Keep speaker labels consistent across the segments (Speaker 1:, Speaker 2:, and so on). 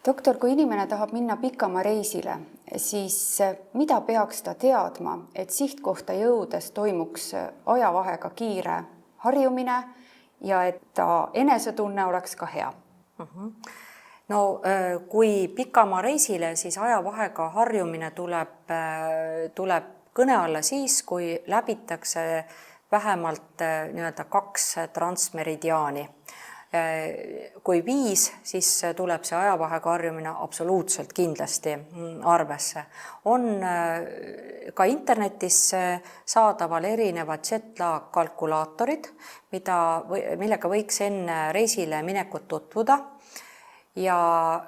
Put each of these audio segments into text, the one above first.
Speaker 1: Doktor, kui inimene tahab minna pikama reisile, siis mida peaks ta teadma, et sihtkohta jõudes toimuks ajavahega kiire harjumine ja et ta enesetunne oleks ka hea?
Speaker 2: No kui pikamaa reisile, siis ajavahega harjumine tuleb kõne alla siis, kui läbitakse vähemalt 2 transmeridiaani. Kui 5, siis tuleb see ajavahega harjumine absoluutselt kindlasti arvesse. On ka internetis saadaval erinevad jetlag kalkulaatorid, millega võiks enne reisile minekut tutvuda. Ja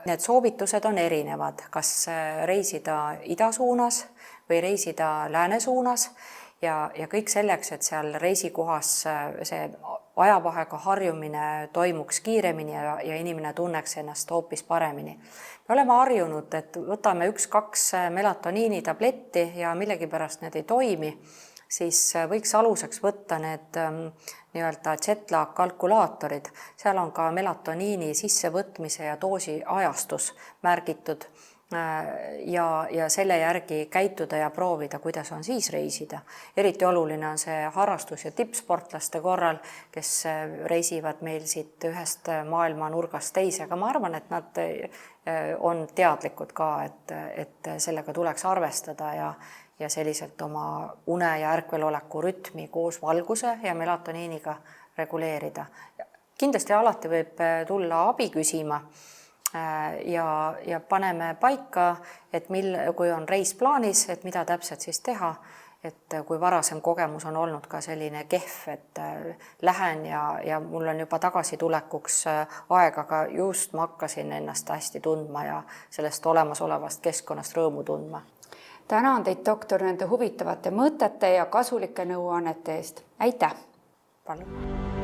Speaker 2: need soovitused on erinevad, kas reisida ida suunas või reisida lääne suunas ja kõik selleks, et seal reisikohas see ajavahega harjumine toimuks kiiremini ja inimene tunneks ennast hoopis paremini. Me oleme harjunud, et võtame 1-2 melatoniini tabletti ja millegipärast need ei toimi, siis võiks aluseks võtta need jetlag kalkulaatorid. Seal on ka melatoniini sissevõtmise ja doosi ajastus märgitud ja selle järgi käituda ja proovida, kuidas on siis reisida. Eriti oluline on see harrastus- ja tippsportlaste korral, kes reisivad meil siit ühest maailma nurgast teise, aga ma arvan, et nad on teadlikud ka, et sellega tuleks arvestada ja selliselt oma une- ja ärkveloleku rütmi koos valguse ja melatoniiniga reguleerida. Kindlasti alati võib tulla abi küsima ja paneme paika, et kui on reis plaanis, et mida täpselt siis teha, et kui varasem kogemus on olnud ka selline kehv, et lähen ja mul on juba tagasitulekuks aega, aga just ma hakkasin ennast hästi tundma ja sellest olemasolevast keskkonnast rõõmu tundma.
Speaker 1: Tänan teid, doktor, nende huvitavate mõtete ja kasulike nõuannete eest. Aitäh!
Speaker 2: Palun!